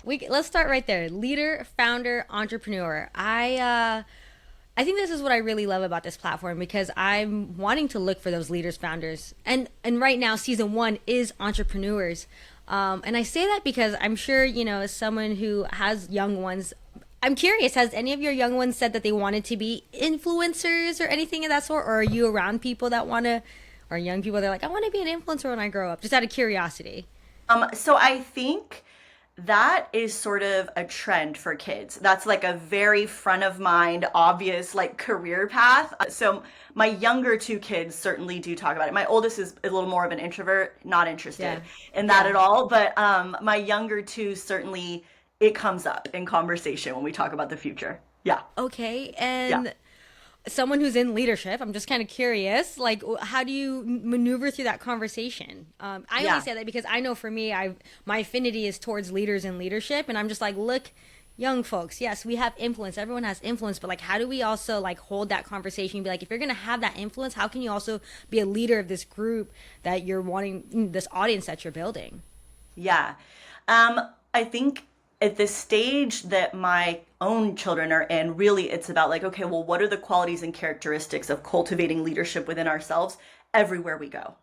Let's start right there. Leader, founder, entrepreneur. I think this is what I really love about this platform because I'm wanting to look for those leaders, founders, and right now season one is entrepreneurs, and I say that because I'm sure as someone who has young ones, I'm curious. Has any of your young ones said that they wanted to be influencers or anything of that sort, or are you around people that want to, or young people that are like, I want to be an influencer when I grow up, just out of curiosity? So I think that is sort of a trend for kids. That's like a very front of mind, obvious like career path. So my younger two kids certainly do talk about it. My oldest is a little more of an introvert, not Yeah, interested in that yeah. at all. But my younger two certainly it comes up in conversation when we talk about the future. Yeah, Okay, yeah, and someone who's in leadership, I'm just kind of curious, like, how do you maneuver through that conversation? I only yeah. say that because I know for me, my affinity is towards leaders and leadership, and I'm just like, look, young folks, yes, we have influence. Everyone has influence, but like, how do we also like hold that conversation? And be like, if you're gonna have that influence, how can you also be a leader of this group that you're wanting, this audience that you're building? Yeah. I think at the stage that my own children are in, really it's about like, okay, well, what are the qualities and characteristics of cultivating leadership within ourselves everywhere we go?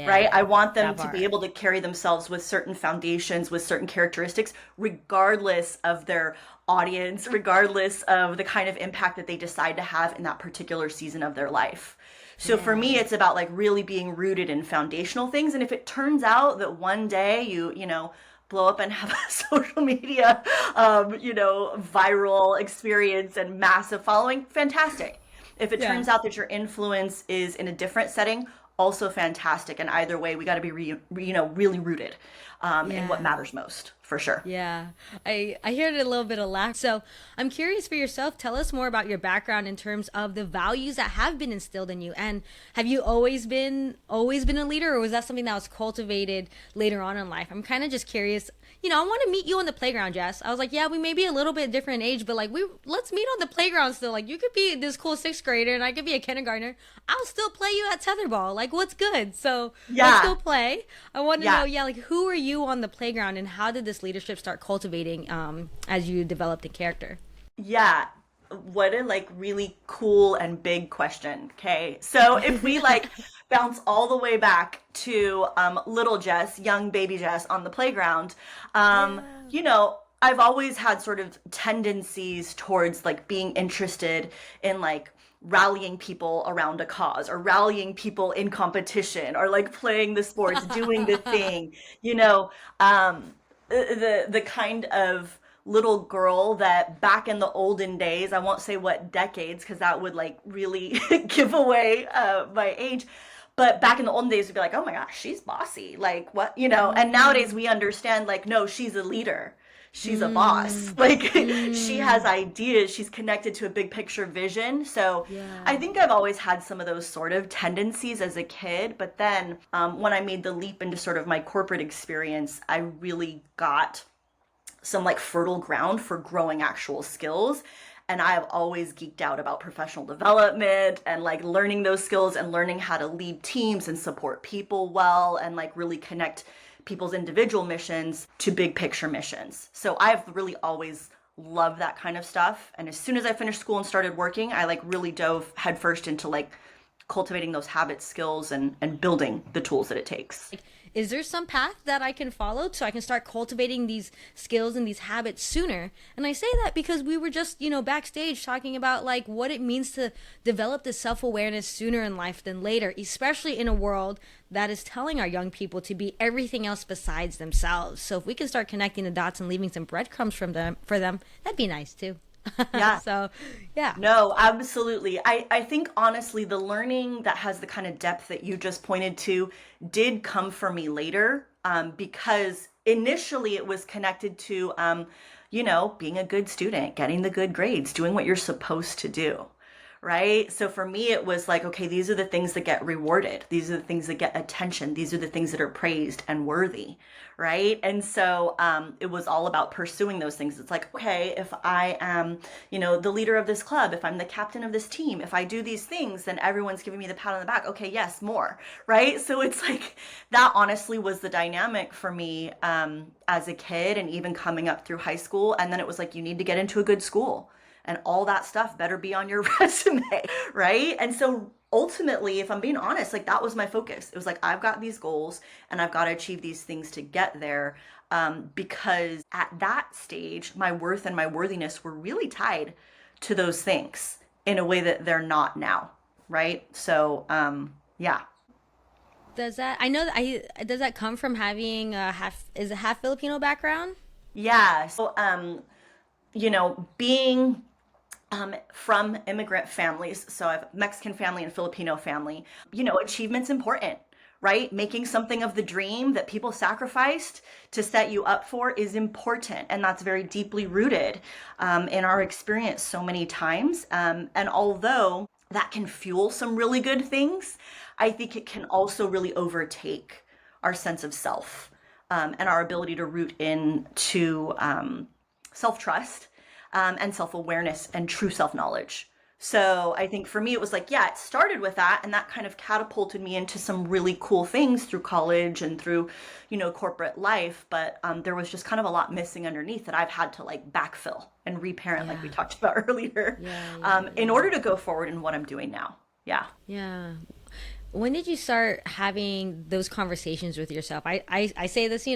Right? I Yeah, want them that to be part. able to carry themselves with certain foundations, with certain characteristics, regardless of their audience, regardless of the kind of impact that they decide to have in that particular season of their life. So for me, Yeah. it's about like really being rooted in foundational things. And if it turns out that one day blow up and have a social media, viral experience and massive following, fantastic. If it Yeah. turns out that your influence is in a different setting, also fantastic. And either way, we got to be, really rooted in what Yeah. matters most, for sure. Yeah, I heard a little bit of lack. So I'm curious for yourself. Tell us more about your background in terms of the values that have been instilled in you. And have you always been a leader, or was that something that was cultivated later on in life? I'm kind of just curious. I want to meet you on the playground, Jess. I was like, yeah, we may be a little bit different in age, but like let's meet on the playground still. Like you could be this cool sixth grader, and I could be a kindergartner. I'll still play you at tetherball. Like what's good? So let's go Yeah, play. I want to know, yeah. yeah, like who are you on the playground and how did this leadership start cultivating as you developed the character? Yeah. What a like really cool and big question. Okay. So if we like bounce all the way back to little Jess, young baby Jess on the playground, Yeah. I've always had sort of tendencies towards like being interested in like rallying people around a cause or rallying people in competition or like playing the sports, doing the thing, you know, um, the kind of little girl that back in the olden days, I won't say what decades because that would like really give away my age. But back in the olden days, we'd be like, oh my gosh, she's bossy. Like, what, And nowadays Mm, we understand, like, no, she's a leader. She's a boss. mm, Like, she has mm. ideas. She's connected to a big picture vision. So I Yeah. think I've always had some of those sort of tendencies as a kid. But then when I made the leap into sort of my corporate experience, I really got some like fertile ground for growing actual skills. And I've always geeked out about professional development and like learning those skills and learning how to lead teams and support people well and like really connect people's individual missions to big picture missions. So I've really always loved that kind of stuff. And as soon as I finished school and started working, I like really dove headfirst into like cultivating those habits, skills, and building the tools that it takes. Is there some path that I can follow so I can start cultivating these skills and these habits sooner? And I say that because we were just, backstage talking about like what it means to develop this self-awareness sooner in life than later, especially in a world that is telling our young people to be everything else besides themselves. So if we can start connecting the dots and leaving some breadcrumbs from them for them, that'd be nice too. Yeah. So, yeah. No, absolutely. I think honestly, the learning that has the kind of depth that you just pointed to did come for me later because initially it was connected to, being a good student, getting the good grades, doing what you're supposed to do. right? So for me, it was like, okay, these are the things that get rewarded. These are the things that get attention. These are the things that are praised and worthy, right? And so it was all about pursuing those things. It's like, okay, if I am, the leader of this club, if I'm the captain of this team, if I do these things, then everyone's giving me the pat on the back. Okay, yes, more, right? So it's like that honestly was the dynamic for me as a kid and even coming up through high school. And then it was like, you need to get into a good school and all that stuff better be on your resume, right? And so ultimately, if I'm being honest, like that was my focus. It was like, I've got these goals and I've got to achieve these things to get there. Because at that stage, my worth and my worthiness were really tied to those things in a way that they're not now, right? So, yeah. Does that I know that I does that come from having a half Filipino background? Yeah. So, being from immigrant families. So I have Mexican family and Filipino family. Achievement's important, right? Making something of the dream that people sacrificed to set you up for is important. And that's very deeply rooted in our experience so many times. And although that can fuel some really good things, I think it can also really overtake our sense of self and our ability to root into self-trust and self-awareness and true self-knowledge. So I think for me, it was like, yeah, it started with that. And that kind of catapulted me into some really cool things through college and through, corporate life. But there was just kind of a lot missing underneath that I've had to like backfill and reparent, like we Yeah. talked about earlier, in order to go forward in what I'm doing now. Yeah. Yeah. When did you start having those conversations with yourself? I say this,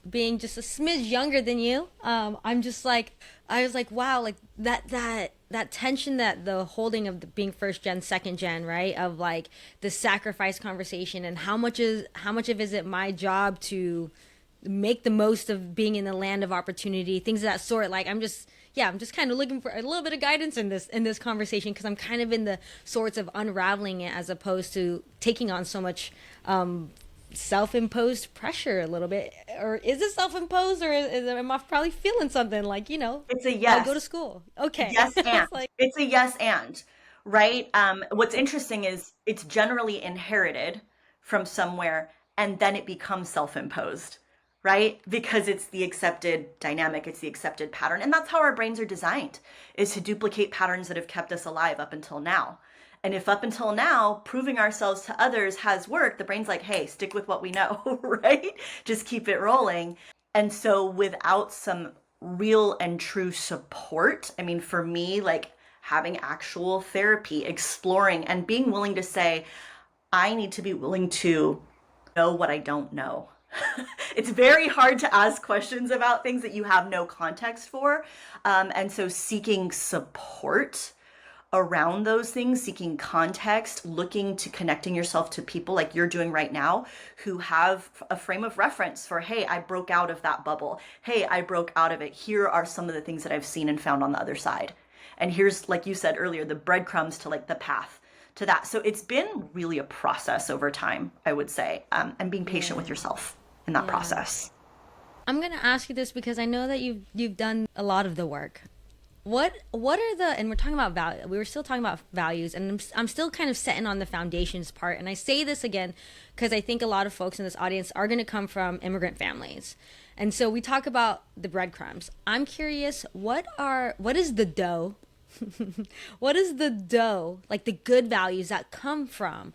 being just a smidge younger than you. I'm just like, I was like, wow, like that tension, that the holding of the being first gen, second gen, right? Of like the sacrifice conversation, and how much of is it my job to make the most of being in the land of opportunity, things of that sort. Like I'm just kind of looking for a little bit of guidance in this conversation, because I'm kind of in the sorts of unraveling it, as opposed to taking on so much self-imposed pressure a little bit. Or is it self-imposed, or am I probably feeling something like, It's a I'll go to yes. school. Okay. Yes, and It's like, it's a yes and, right? What's interesting is it's generally inherited from somewhere and then it becomes self-imposed, right? Because it's the accepted dynamic, it's the accepted pattern. And that's how our brains are designed, is to duplicate patterns that have kept us alive up until now. And if up until now, proving ourselves to others has worked, the brain's like, hey, stick with what we know, right? Just keep it rolling. And so without some real and true support, I mean, for me, like having actual therapy, exploring, and being willing to say, I need to be willing to know what I don't know. It's very hard to ask questions about things that you have no context for. And so seeking support around those things, seeking context, looking to connecting yourself to people like you're doing right now who have a frame of reference for, hey, I broke out of that bubble. Hey, I broke out of it. Here are some of the things that I've seen and found on the other side. And here's, like you said earlier, the breadcrumbs to like the path to that. So it's been really a process over time, I would say, and being patient with yeah, yourself in that yeah. process. I'm gonna ask you this because I know that you've done a lot of the work. What are the, and we're talking about value, we were still talking about values, and I'm still kind of setting on the foundations part. And I say this again because I think a lot of folks in this audience are going to come from immigrant families, and so we talk about the breadcrumbs. I'm curious, what is the dough? What is the dough, like the good values that come from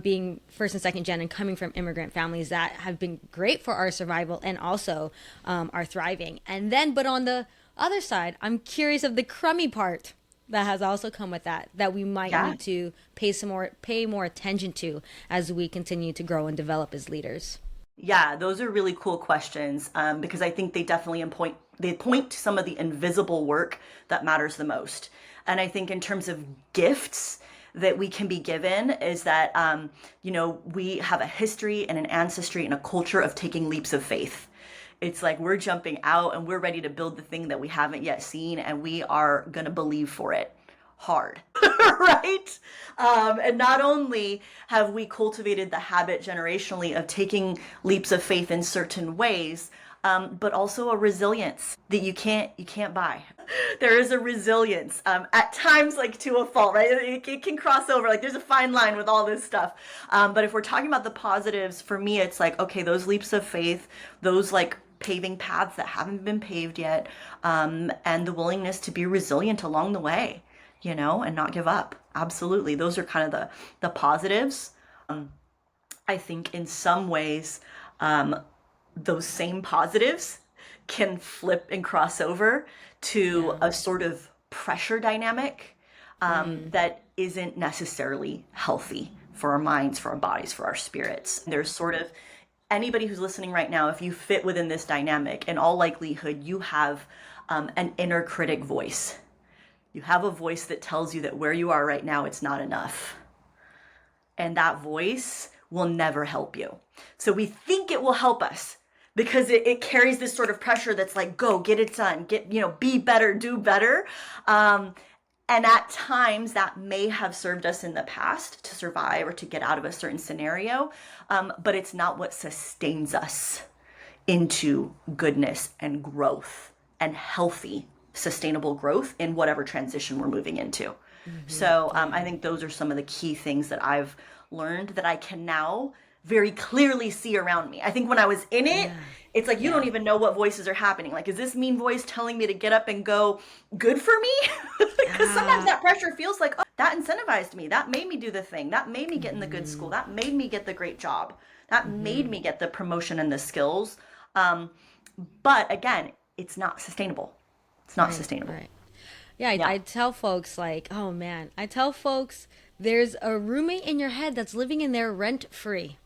being first and second gen and coming from immigrant families that have been great for our survival and also our thriving? And then, but on the other side, I'm curious of the crummy part that has also come with that we might Yeah. need to pay more attention to as we continue to grow and develop as leaders. Yeah, those are really cool questions because I think they point to some of the invisible work that matters the most. And I think in terms of gifts that we can be given is that we have a history and an ancestry and a culture of taking leaps of faith. It's like we're jumping out and we're ready to build the thing that we haven't yet seen, and we are gonna believe for it hard, right? And not only have we cultivated the habit generationally of taking leaps of faith in certain ways, but also a resilience that you can't buy. There is a resilience, at times, like to a fault, right? It can cross over. Like there's a fine line with all this stuff. But if we're talking about the positives, for me, it's like, okay, those leaps of faith, those like paving paths that haven't been paved yet, and the willingness to be resilient along the way, and not give up. Absolutely. Those are kind of the positives. I think in some ways, those same positives can flip and cross over to a sort of pressure dynamic, that isn't necessarily healthy for our minds, for our bodies, for our spirits. There's sort of anybody who's listening right now, if you fit within this dynamic, in all likelihood, you have an inner critic voice. You have a voice that tells you that where you are right now, it's not enough. And that voice will never help you. So we think it will help us because it carries this sort of pressure that's like, go, get it done, be better, do better. And at times that may have served us in the past to survive or to get out of a certain scenario. But it's not what sustains us into goodness and growth and healthy, sustainable growth in whatever transition we're moving into. So I think those are some of the key things that I've learned that I can now very clearly see around me. I think when I was in it, it's like you don't even know what voices are happening. Like, is this mean voice telling me to get up and go good for me? Because sometimes that pressure feels like, oh, that incentivized me. That made me do the thing. That made me get in the good school. That made me get the great job. That made me get the promotion and the skills. But again, it's not sustainable. It's not sustainable. Right. Yeah, I tell folks like, oh man, I tell folks there's a roommate in your head that's living in there rent free,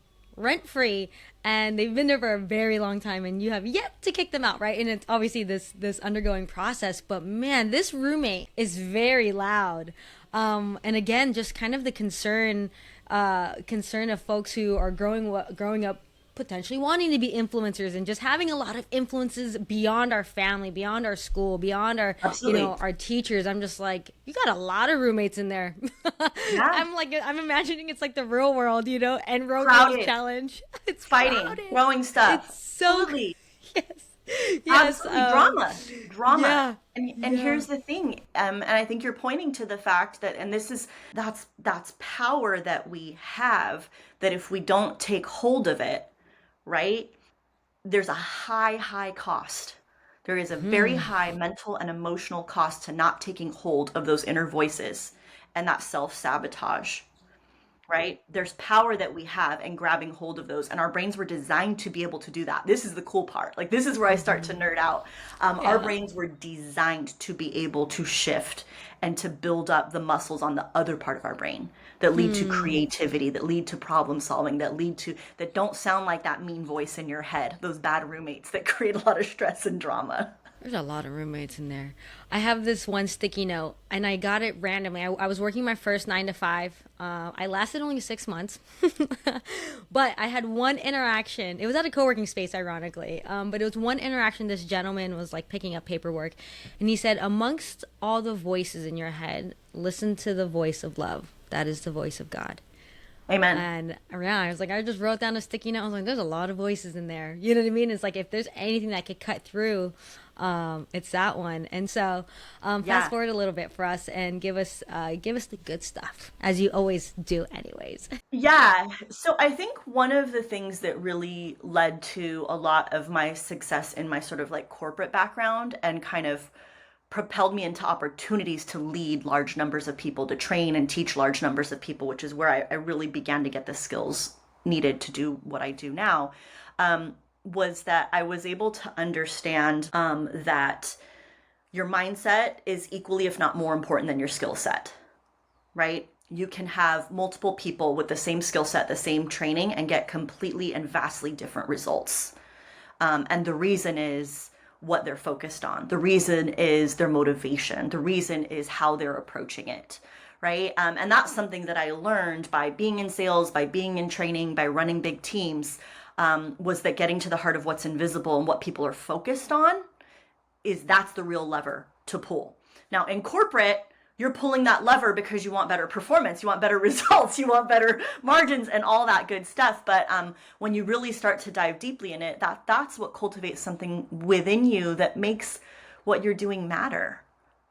and they've been there for a very long time, and you have yet to kick them out, right? And it's obviously this undergoing process, but man, this roommate is very loud. And again, just kind of the concern of folks who are growing up potentially wanting to be influencers and just having a lot of influences beyond our family, beyond our school, beyond our our teachers. I'm just like, you got a lot of roommates in there. I'm imagining it's like the real world, and road rage challenge. It's fighting, crowded. throwing stuff. It's so Absolutely. yes. Absolutely. Drama. Yeah. And here's the thing, and I think you're pointing to the fact that, and that's power that we have, that if we don't take hold of it, right, there's a high cost. There is a very high mental and emotional cost to not taking hold of those inner voices and that self-sabotage, right? There's power that we have in grabbing hold of those, and our brains were designed to be able to do that. This is the cool part. Like, this is where I start to nerd out. Our brains were designed to be able to shift and to build up the muscles on the other part of our brain that lead to creativity, that lead to problem solving, that don't sound like that mean voice in your head, those bad roommates that create a lot of stress and drama. There's a lot of roommates in there. I have this one sticky note, and I got it randomly. I was working my first 9 to 5. I lasted only 6 months, but I had one interaction. It was at a co-working space, ironically, but it was one interaction. This gentleman was like picking up paperwork, and he said, amongst all the voices in your head, listen to the voice of love. That is the voice of God. Amen. And I was like, I just wrote down a sticky note. I was like, there's a lot of voices in there. You know what I mean? It's like, if there's anything that could cut through, it's that one. And so fast forward a little bit for us and give us the good stuff, as you always do anyways. Yeah. So I think one of the things that really led to a lot of my success in my sort of like corporate background and kind of propelled me into opportunities to lead large numbers of people, to train and teach large numbers of people, which is where I really began to get the skills needed to do what I do now, was that I was able to understand that your mindset is equally, if not more important than your skill set, right? You can have multiple people with the same skill set, the same training, and get completely and vastly different results. And the reason is what they're focused on. The reason is their motivation. The reason is how they're approaching it, right? And that's something that I learned by being in sales, by being in training, by running big teams, was that getting to the heart of what's invisible and what people are focused on that's the real lever to pull. Now in corporate, you're pulling that lever because you want better performance, you want better results, you want better margins and all that good stuff. But when you really start to dive deeply in it, that's what cultivates something within you that makes what you're doing matter,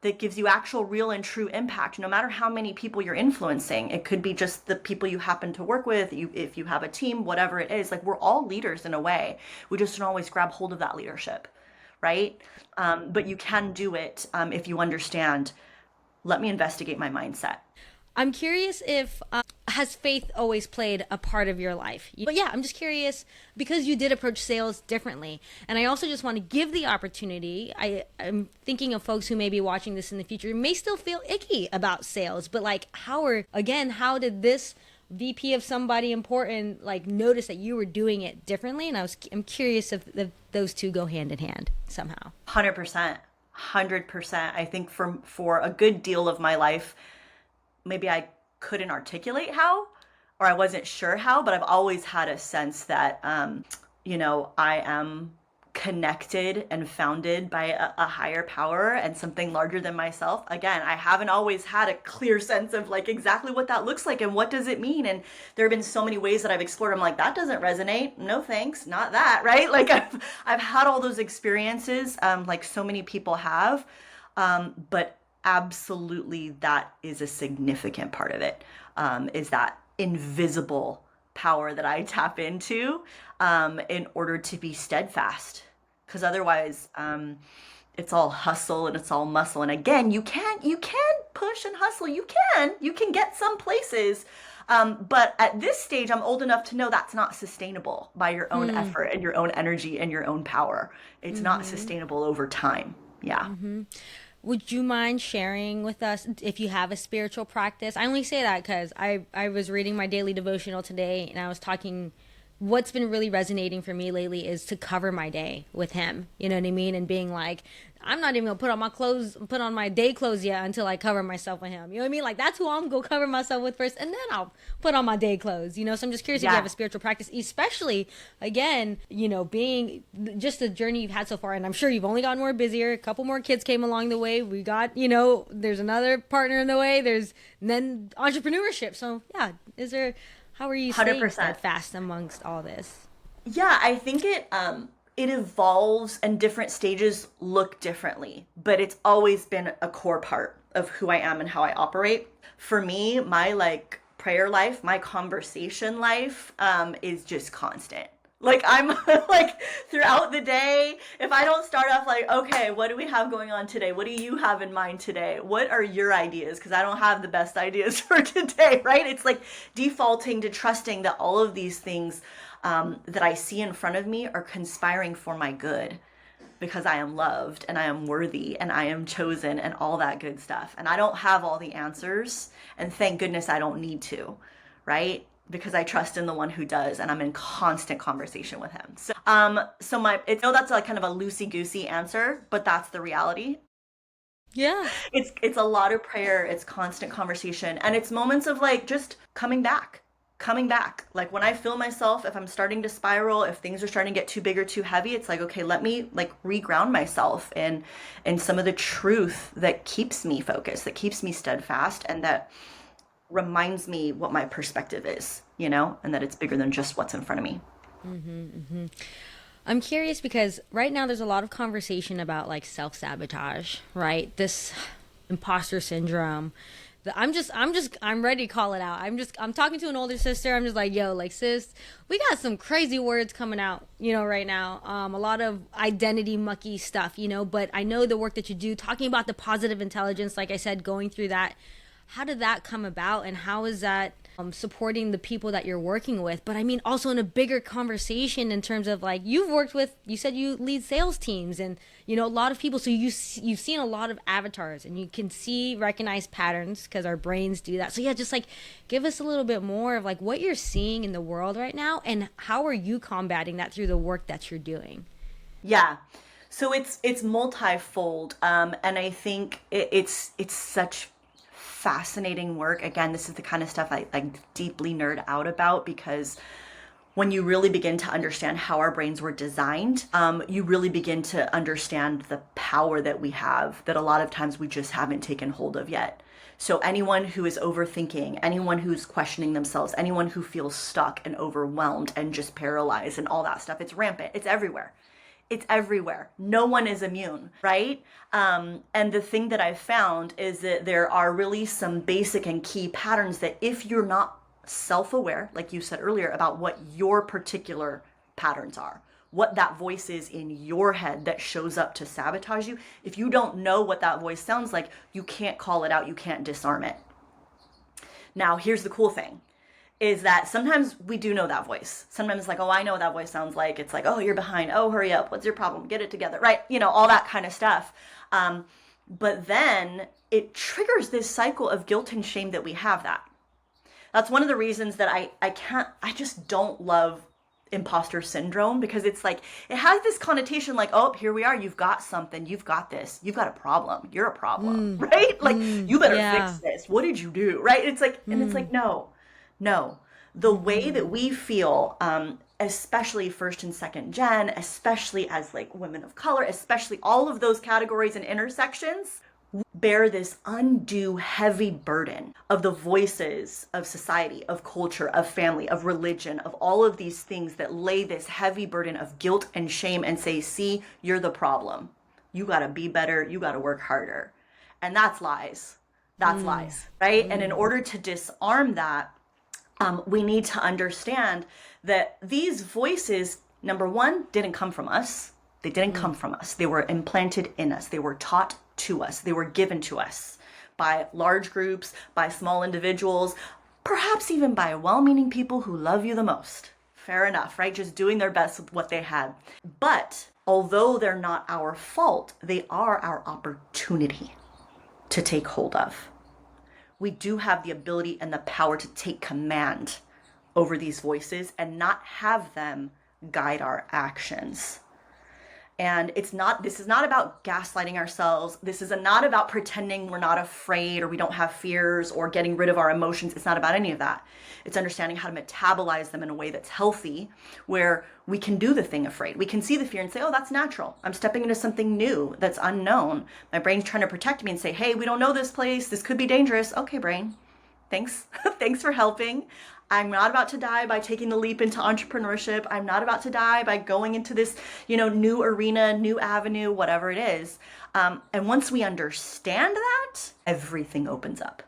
that gives you actual real and true impact, no matter how many people you're influencing. It could be just the people you happen to work with, if you have a team, whatever it is. Like, we're all leaders in a way. We just don't always grab hold of that leadership, right? But you can do it if you understand, let me investigate my mindset. I'm curious if has faith always played a part of your life? But yeah, I'm just curious because you did approach sales differently, and I also just want to give the opportunity. I'm thinking of folks who may be watching this in the future may still feel icky about sales, but like, how did this VP of somebody important like notice that you were doing it differently? And I'm curious if those two go hand in hand somehow. 100%. 100%. I think for a good deal of my life, maybe I couldn't articulate how, or I wasn't sure how, but I've always had a sense that, I am connected and founded by a higher power and something larger than myself. Again, I haven't always had a clear sense of like exactly what that looks like and what does it mean. And there have been so many ways that I've explored. I'm like, that doesn't resonate. No thanks, not that, right? Like I've had all those experiences, like so many people have, but absolutely that is a significant part of it, is that invisible power that I tap into in order to be steadfast. Because otherwise, it's all hustle and it's all muscle. And again, you can push and hustle. You can get some places. But at this stage, I'm old enough to know that's not sustainable by your own effort and your own energy and your own power. It's not sustainable over time. Yeah. Would you mind sharing with us if you have a spiritual practice? I only say that because I was reading my daily devotional today, and I was talking, what's been really resonating for me lately is to cover my day with him. You know what I mean? And being like, I'm not even gonna put on my day clothes yet until I cover myself with him. You know what I mean? Like, that's who I'm gonna cover myself with first, and then I'll put on my day clothes. So I'm just curious if you have a spiritual practice, especially again, being just the journey you've had so far. And I'm sure you've only gotten more busier. A couple more kids came along the way. We got, there's another partner in the way. There's then entrepreneurship. So yeah, how are you staying 100%. steadfast amongst all this? Yeah, I think it evolves and different stages look differently, but it's always been a core part of who I am and how I operate. For me, my like prayer life, my conversation life, is just constant. Like, I'm like throughout the day, if I don't start off like, okay, what do we have going on today? What do you have in mind today? What are your ideas? Because I don't have the best ideas for today, right? It's like defaulting to trusting that all of these things that I see in front of me are conspiring for my good, because I am loved and I am worthy and I am chosen and all that good stuff. And I don't have all the answers, and thank goodness I don't need to, right? Because I trust in the one who does, and I'm in constant conversation with him. So, that's like kind of a loosey-goosey answer, but that's the reality. Yeah. It's a lot of prayer, it's constant conversation, and it's moments of like just coming back. Like, when I feel myself, if I'm starting to spiral, if things are starting to get too big or too heavy, it's like, okay, let me like reground myself in some of the truth that keeps me focused, that keeps me steadfast, and that reminds me what my perspective is, and that it's bigger than just what's in front of me. I'm curious because right now there's a lot of conversation about like self-sabotage, right? This imposter syndrome. I'm ready to call it out. I'm talking to an older sister. I'm just like, yo, like, sis, we got some crazy words coming out, right now. A lot of identity mucky stuff, but I know the work that you do, talking about the positive intelligence, like I said, going through that. How did that come about, and how is that supporting the people that you're working with? But I mean, also in a bigger conversation in terms of like, you said you lead sales teams, and a lot of people, so you've seen a lot of avatars, and you can recognize patterns because our brains do that. So yeah, just like give us a little bit more of like what you're seeing in the world right now, and how are you combating that through the work that you're doing? Yeah. So it's multifold, and I think it's such fascinating work. Again, this is the kind of stuff I deeply nerd out about, because when you really begin to understand how our brains were designed, you really begin to understand the power that we have that a lot of times we just haven't taken hold of yet. So anyone who is overthinking, anyone who's questioning themselves, anyone who feels stuck and overwhelmed and just paralyzed and all that stuff, it's rampant. It's everywhere. It's everywhere. No one is immune, right? And the thing that I've found is that there are really some basic and key patterns that if you're not self-aware, like you said earlier, about what your particular patterns are, what that voice is in your head that shows up to sabotage you, if you don't know what that voice sounds like, you can't call it out, you can't disarm it. Now, here's the cool thing, is that sometimes we do know that voice. Sometimes it's like, oh, I know what that voice sounds like. It's like, oh, you're behind. Oh, hurry up. What's your problem? Get it together, right? You know, all that kind of stuff. But then it triggers this cycle of guilt and shame that we have that. That's one of the reasons that I just don't love imposter syndrome, because it's like, it has this connotation like, oh, here we are. You've got something. You've got this. You've got a problem. You're a problem, right? Like, you better fix this. What did you do? Right? It's like, and it's like, no. The way that we feel, especially first and second gen, especially as like women of color, especially all of those categories and intersections, bear this undue heavy burden of the voices of society, of culture, of family, of religion, of all of these things that lay this heavy burden of guilt and shame and say, see, you're the problem. You got to be better. You got to work harder. And that's lies. That's lies, right? And in order to disarm that, we need to understand that these voices, number one, didn't come from us. They didn't come from us. They were implanted in us. They were taught to us. They were given to us by large groups, by small individuals, perhaps even by well-meaning people who love you the most. Fair enough, right? Just doing their best with what they had. But although they're not our fault, they are our opportunity to take hold of. We do have the ability and the power to take command over these voices and not have them guide our actions. And this is not about gaslighting ourselves. This is not about pretending we're not afraid or we don't have fears or getting rid of our emotions. It's not about any of that. It's understanding how to metabolize them in a way that's healthy, where we can do the thing afraid. We can see the fear and say, oh, that's natural. I'm stepping into something new that's unknown. My brain's trying to protect me and say, hey, we don't know this place. This could be dangerous. Okay, brain. Thanks. Thanks for helping. I'm not about to die by taking the leap into entrepreneurship. I'm not about to die by going into this, new arena, new avenue, whatever it is. And once we understand that, everything opens up.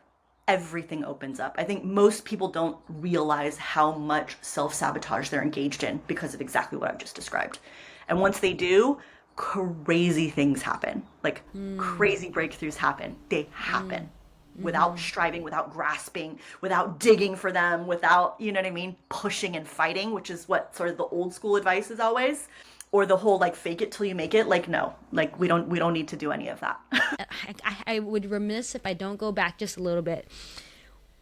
Everything opens up. I think most people don't realize how much self-sabotage they're engaged in because of exactly what I've just described. And once they do, crazy things happen. Like crazy breakthroughs happen. They happen. Without striving, without grasping, without digging for them, without, pushing and fighting, which is what sort of the old school advice is always, or the whole like fake it till you make it. Like, no, like we don't need to do any of that. I would remiss if I don't go back just a little bit,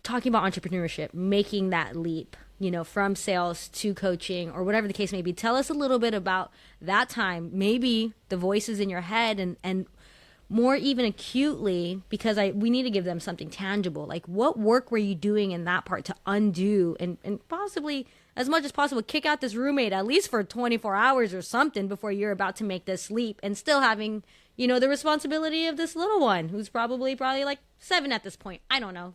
talking about entrepreneurship, making that leap, from sales to coaching or whatever the case may be. Tell us a little bit about that time, maybe the voices in your head and more even acutely, because we need to give them something tangible. Like, what work were you doing in that part to undo and possibly, as much as possible, kick out this roommate at least for 24 hours or something before you're about to make this leap, and still having, the responsibility of this little one who's probably like 7 at this point. I don't know.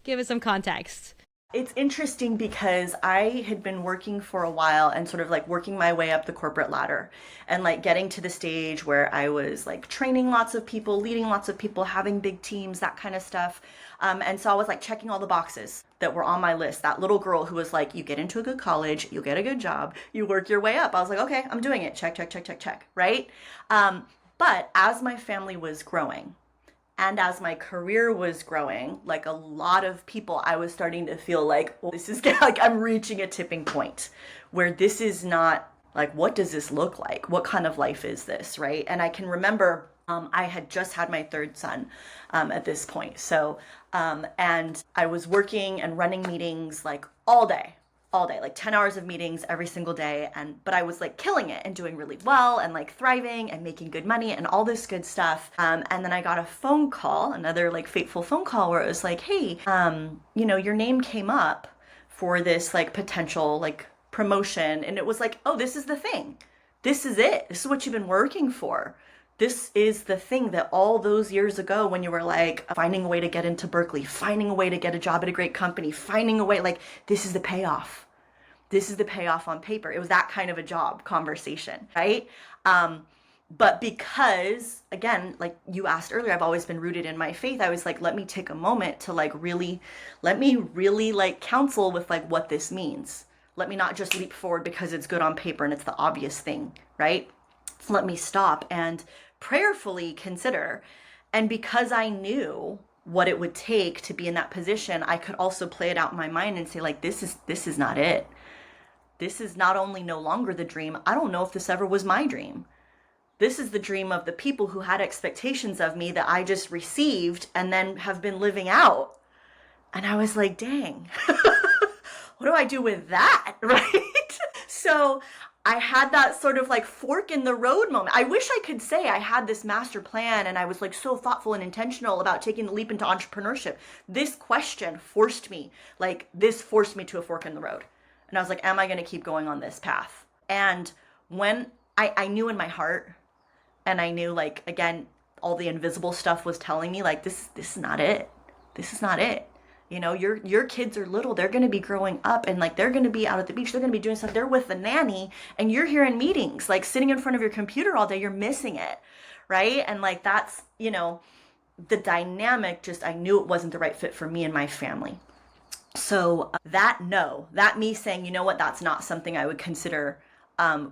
Give us some context. It's interesting because I had been working for a while and sort of like working my way up the corporate ladder and like getting to the stage where I was like training lots of people, leading lots of people, having big teams, that kind of stuff. And so I was like checking all the boxes that were on my list. That little girl who was like, you get into a good college, you get a good job, you work your way up. I was like, okay, I'm doing it. Check, check, check, check, check. Right. But as my family was growing, and as my career was growing, like a lot of people, I was starting to feel like, well, this is like I'm reaching a tipping point where this is not like, what does this look like? What kind of life is this, right? And I can remember I had just had my third son at this point. So, and I was working and running meetings like all day, like 10 hours of meetings every single day. But I was like killing it and doing really well and like thriving and making good money and all this good stuff. And then I got a phone call, another like fateful phone call where it was like, hey, your name came up for this like potential like promotion. And it was like, oh, this is the thing. This is it. This is what you've been working for. This is the thing that all those years ago when you were like finding a way to get into Berkeley, finding a way to get a job at a great company, finding a way, like, this is the payoff. This is the payoff on paper. It was that kind of a job conversation, right? But because, again, like you asked earlier, I've always been rooted in my faith. I was like, let me take a moment to like really, let me really like counsel with like what this means. Let me not just leap forward because it's good on paper and it's the obvious thing, right? Let me stop and prayerfully consider. And because I knew what it would take to be in that position, I could also play it out in my mind and say like, this is not it. This is not only no longer the dream, I don't know if this ever was my dream. This is the dream of the people who had expectations of me that I just received and then have been living out. And I was like, dang, what do I do with that, right? So I had that sort of like fork in the road moment. I wish I could say I had this master plan and I was like so thoughtful and intentional about taking the leap into entrepreneurship. This question forced me, to a fork in the road. And I was like, am I going to keep going on this path? And when I knew in my heart, and I knew like, again, all the invisible stuff was telling me like, this is not it. This is not it. You know, your kids are little. They're going to be growing up and like, they're going to be out at the beach. They're going to be doing stuff. They're with the nanny and you're here in meetings, like sitting in front of your computer all day. You're missing it. Right. And like, that's, you know, the dynamic, just, I knew it wasn't the right fit for me and my family. So that me saying, you know what, that's not something I would consider,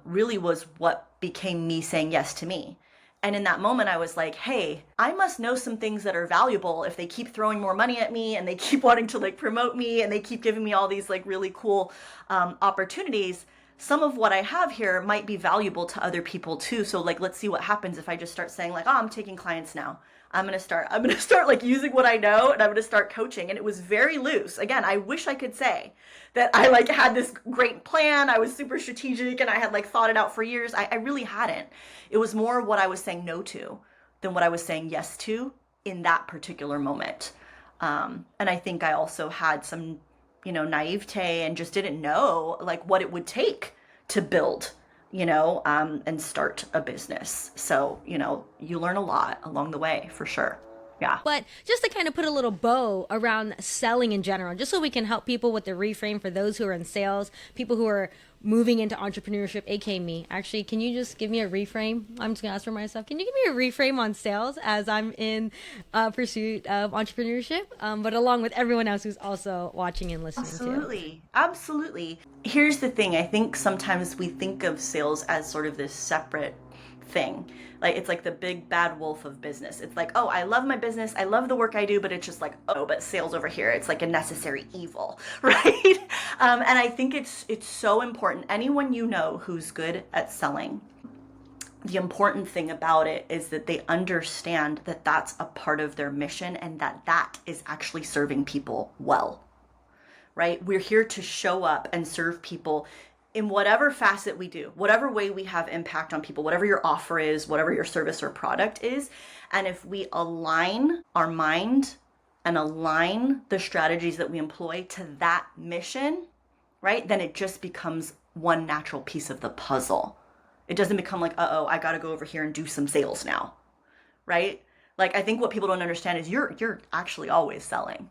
really was what became me saying yes to me. And in that moment, I was like, hey, I must know some things that are valuable if they keep throwing more money at me and they keep wanting to like promote me and they keep giving me all these like really cool opportunities. Some of what I have here might be valuable to other people too. So like, let's see what happens if I just start saying like, oh, I'm taking clients now. I'm going to start like using what I know and I'm going to start coaching. And it was very loose. Again, I wish I could say that I like had this great plan. I was super strategic and I had like thought it out for years. I really hadn't. It was more what I was saying no to than what I was saying yes to in that particular moment. And I think I also had some, you know, naivete and just didn't know like what it would take to build, you know, and start a business. So, you know, you learn a lot along the way for sure. Yeah. But just to kind of put a little bow around selling in general, just so we can help people with the reframe for those who are in sales, people who are moving into entrepreneurship, aka me. Actually, can you just give me a reframe? I'm just going to ask for myself. Can you give me a reframe on sales as I'm in pursuit of entrepreneurship, but along with everyone else who's also watching and listening Absolutely. Absolutely. Here's the thing. I think sometimes we think of sales as sort of this separate thing. Like it's like the big bad wolf of business. It's like, oh, I love my business. I love the work I do, but it's just like, oh, but sales over here, it's like a necessary evil, right? And I think it's so important. Anyone you know who's good at selling, the important thing about it is that they understand that that's a part of their mission and that that is actually serving people well, right? We're here to show up and serve people in whatever facet we do, whatever way we have impact on people, whatever your offer is, whatever your service or product is. And if we align our mind and align the strategies that we employ to that mission, right, then it just becomes one natural piece of the puzzle. It doesn't become like, uh-oh, I got to go over here and do some sales now, right? Like, I think what people don't understand is you're actually always selling.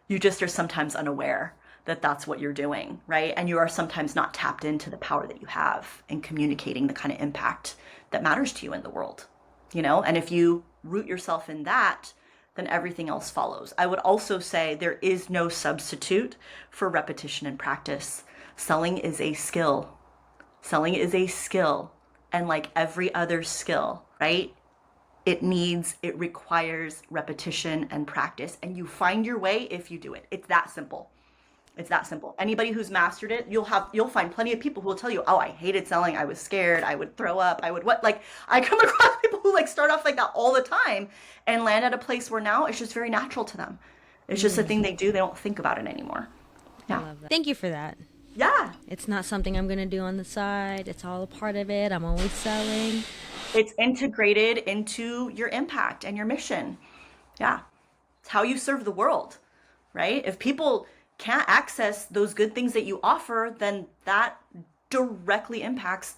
You just are sometimes unaware that that's what you're doing, right? And you are sometimes not tapped into the power that you have in communicating the kind of impact that matters to you in the world, you know? And if you root yourself in that, then everything else follows. I would also say there is no substitute for repetition and practice. Selling is a skill. Selling is a skill. And like every other skill, right? It requires repetition and practice. And you find your way if you do it. It's that simple. It's that simple. Anybody who's mastered it, you'll find plenty of people who will tell you, oh, I hated selling. I was scared. I would throw up. I would what? Like I come across people who like start off like that all the time and land at a place where now it's just very natural to them. It's just a thing they do. They don't think about it anymore. Yeah. I love that. Thank you for that. Yeah. It's not something I'm going to do on the side. It's all a part of it. I'm always selling. It's integrated into your impact and your mission. Yeah. It's how you serve the world, right? If people can't access those good things that you offer, then that directly impacts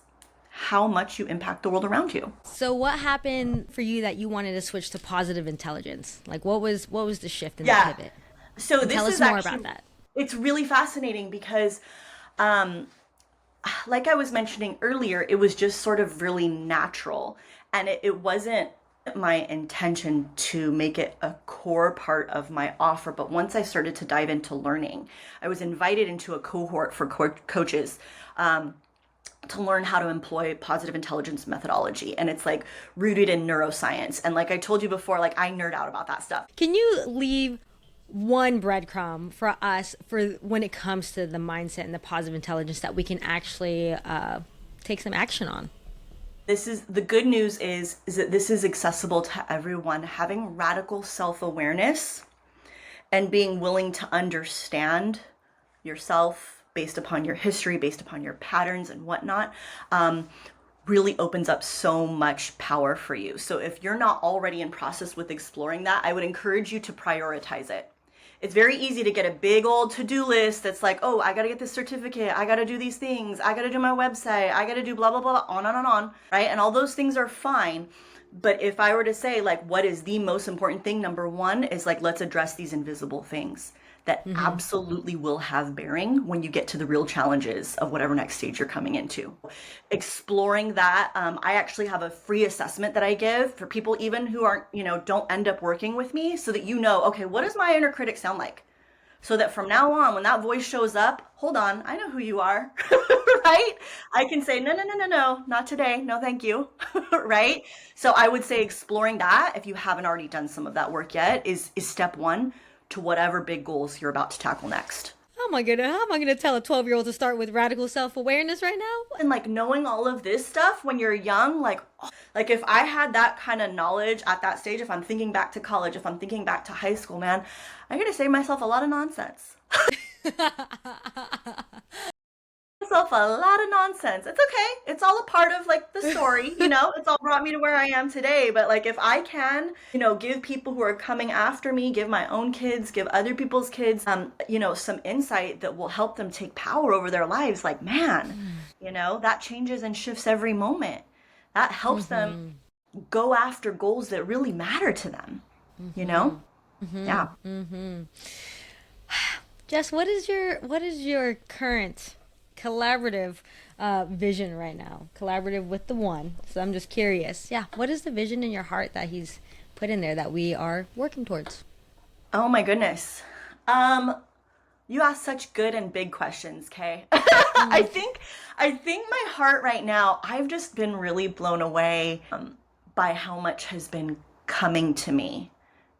how much you impact the world around you. So what happened for you that you wanted to switch to positive intelligence? Like what was the shift and the Yeah. pivot? So And this tell us is more about actually, that. it's really fascinating because, um, like I was mentioning earlier, it was just sort of really natural. And it wasn't my intention to make it a core part of my offer. But once I started to dive into learning, I was invited into a cohort for coaches. To learn how to employ positive intelligence methodology. And it's like rooted in neuroscience. And like I told you before, like I nerd out about that stuff. Can you leave one breadcrumb for us for when it comes to the mindset and the positive intelligence that we can actually take some action on? This is the good news is that this is accessible to everyone. Having radical self-awareness and being willing to understand yourself based upon your history, based upon your patterns and whatnot, really opens up so much power for you. So if you're not already in process with exploring that, I would encourage you to prioritize it. It's very easy to get a big old to-do list that's like, oh, I got to get this certificate. I got to do these things. I got to do my website. I got to do blah, blah, blah, on and on, right? And all those things are fine. But if I were to say, like, what is the most important thing? Number one is like, let's address these invisible things that absolutely will have bearing when you get to the real challenges of whatever next stage you're coming into. Exploring that, I actually have a free assessment that I give for people even who aren't, don't end up working with me, so that okay, what does my inner critic sound like? So that from now on, when that voice shows up, hold on, I know who you are, right? I can say, no, no, no, no, no, not today. No, thank you, right? So I would say exploring that, if you haven't already done some of that work yet, is step one to whatever big goals you're about to tackle next. Oh my goodness, how am I going to tell a 12-year-old to start with radical self-awareness right now? And like knowing all of this stuff when you're young, like if I had that kind of knowledge at that stage, if I'm thinking back to college, if I'm thinking back to high school, man, I gotta save myself a lot of nonsense. Myself a lot of nonsense. It's okay. It's all a part of like the story, it's all brought me to where I am today. But like if I can, give people who are coming after me, give my own kids, give other people's kids, some insight that will help them take power over their lives, like man, that changes and shifts every moment. That helps them go after goals that really matter to them, Yeah. Jess, what is your current collaborative vision right now? Collaborative with the one. So I'm just curious. Yeah, what is the vision in your heart that he's put in there that we are working towards? Oh my goodness. You ask such good and big questions, Kay. I think my heart right now, I've just been really blown away by how much has been coming to me,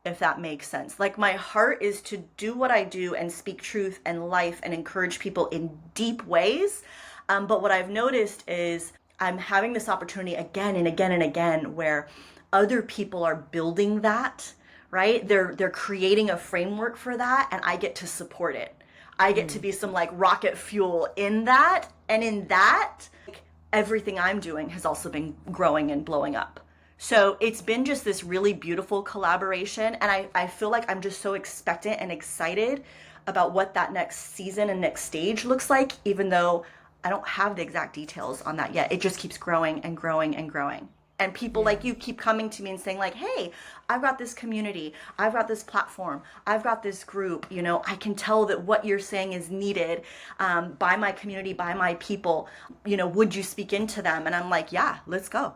if that makes sense. Like my heart is to do what I do and speak truth and life and encourage people in deep ways. But what I've noticed is I'm having this opportunity again and again and again where other people are building that, right? They're creating a framework for that, and I get to support it. I get to be some like rocket fuel in that, and in that, like, everything I'm doing has also been growing and blowing up. So it's been just this really beautiful collaboration, and I feel like I'm just so expectant and excited about what that next season and next stage looks like, even though I don't have the exact details on that yet. It just keeps growing and growing and growing. And people like you keep coming to me and saying like, hey, I've got this community, I've got this platform, I've got this group, I can tell that what you're saying is needed by my community, by my people, would you speak into them? And I'm like, yeah, let's go.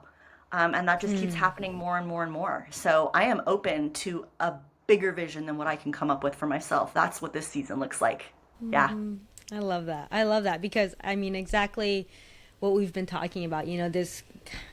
And that just keeps happening more and more and more. So I am open to a bigger vision than what I can come up with for myself. That's what this season looks like. Yeah. I love that. I love that because I mean exactly what we've been talking about, this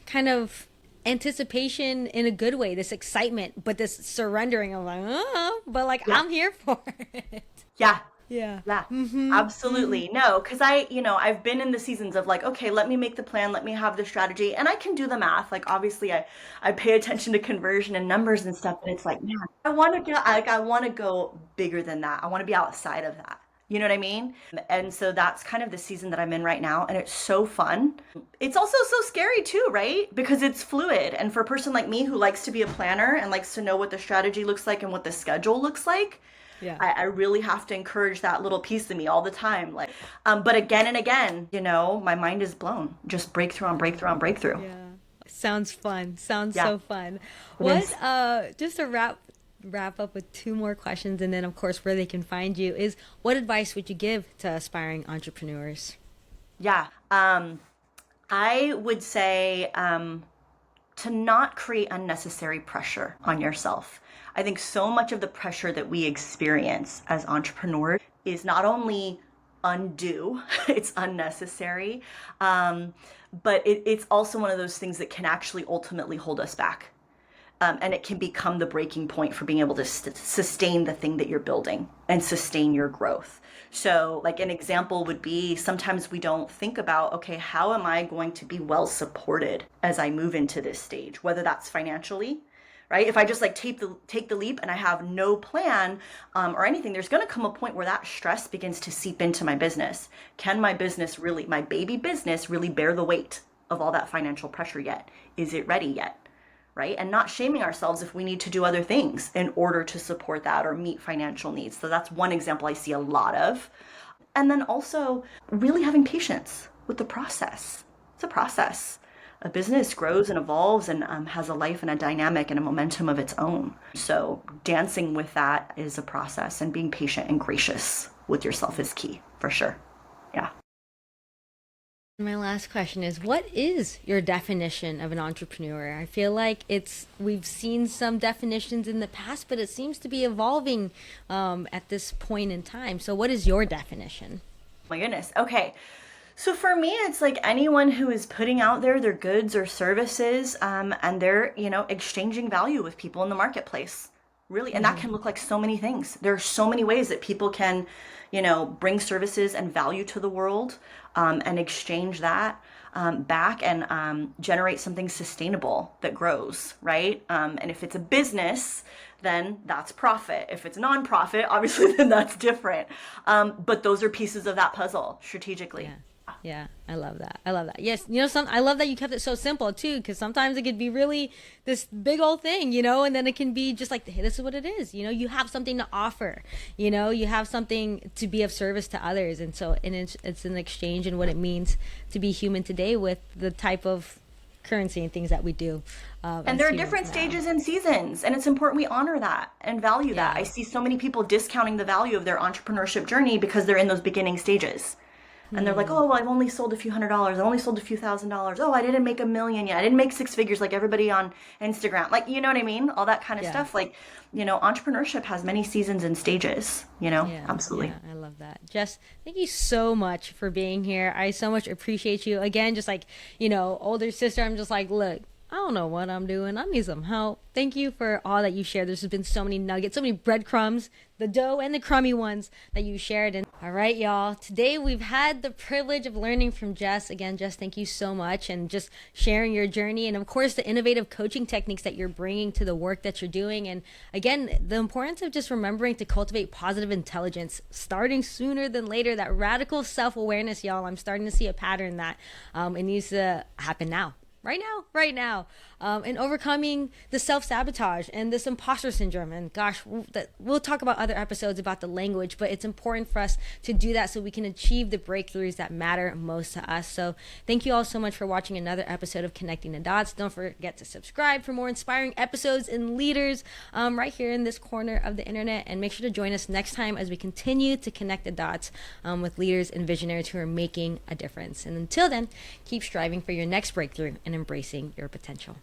kind of anticipation in a good way, this excitement, but this surrendering of like, oh, but like I'm here for it. Yeah. Yeah. Yeah, absolutely. No, because I've been in the seasons of like, okay, let me make the plan, let me have the strategy, and I can do the math. Like, obviously, I pay attention to conversion and numbers and stuff, but it's like, man, I want to go bigger than that. I want to be outside of that. You know what I mean? And so that's kind of the season that I'm in right now, and it's so fun. It's also so scary too, right? Because it's fluid, and for a person like me who likes to be a planner and likes to know what the strategy looks like and what the schedule looks like, Yeah. I really have to encourage that little piece of me all the time. Like, but again and again, my mind is blown. Just breakthrough on breakthrough on breakthrough. Yeah. Sounds fun. Sounds Yeah, so fun. it What is. just to wrap up with two more questions, and then of course where they can find you is, what advice would you give to aspiring entrepreneurs? Yeah. I would say to not create unnecessary pressure on yourself. I think so much of the pressure that we experience as entrepreneurs is not only undue, it's unnecessary, um, but it's also one of those things that can actually ultimately hold us back. And it can become the breaking point for being able to sustain the thing that you're building and sustain your growth. So, like an example would be sometimes we don't think about, okay, how am I going to be well supported as I move into this stage, whether that's financially, right? If I just like take the leap and I have no plan or anything, there's going to come a point where that stress begins to seep into my business. Can my business really, my baby business, really bear the weight of all that financial pressure yet? Is it ready yet? Right? And not shaming ourselves if we need to do other things in order to support that or meet financial needs. So that's one example I see a lot of. And then also really having patience with the process. It's a process. A business grows and evolves and has a life and a dynamic and a momentum of its own. So dancing with that is a process, and being patient and gracious with yourself is key for sure. Yeah. My last question is, what is your definition of an entrepreneur? I feel like we've seen some definitions in the past, but it seems to be evolving at this point in time. So what is your definition? My goodness. Okay. So for me, it's like anyone who is putting out there their goods or services, and they're, exchanging value with people in the marketplace. Really. And that can look like so many things. There are so many ways that people can, bring services and value to the world, and exchange that back and generate something sustainable that grows, right? And if it's a business, then that's profit. If it's a nonprofit, obviously, then that's different. But those are pieces of that puzzle strategically. Yeah. Yeah, I love that. I love that. Yes, I love that you kept it so simple too, because sometimes it could be really this big old thing, and then it can be just like, hey, this is what it is. You have something to offer. You have something to be of service to others, and it's an exchange in what it means to be human today with the type of currency and things that we do. And there are different stages and seasons, and it's important we honor that and value that. I see so many people discounting the value of their entrepreneurship journey because they're in those beginning stages. And they're like, oh, well, I've only sold a few $100s. I've only sold a few $1,000s. Oh, I didn't make $1 million yet. I didn't make six figures like everybody on Instagram. Like, you know what I mean? All that kind of stuff. Like, entrepreneurship has many seasons and stages, Yeah, Absolutely. yeah, I love that. Jess, thank you so much for being here. I so much appreciate you. Again, just like, older sister, I'm just like, look, I don't know what I'm doing. I need some help. Thank you for all that you shared. There's been so many nuggets, so many breadcrumbs, the dough and the crummy ones that you shared. And all right, y'all. Today we've had the privilege of learning from Jess. Again, Jess, thank you so much, and just sharing your journey, and of course the innovative coaching techniques that you're bringing to the work that you're doing. And again, the importance of just remembering to cultivate positive intelligence, starting sooner than later. That radical self-awareness, y'all. I'm starting to see a pattern that it needs to happen now. Right now, and overcoming the self-sabotage and this imposter syndrome. And gosh, we'll talk about other episodes about the language, but it's important for us to do that so we can achieve the breakthroughs that matter most to us. So thank you all so much for watching another episode of Connecting the Dots. Don't forget to subscribe for more inspiring episodes and leaders right here in this corner of the internet. And make sure to join us next time as we continue to connect the dots with leaders and visionaries who are making a difference. And until then, keep striving for your next breakthrough and embracing your potential.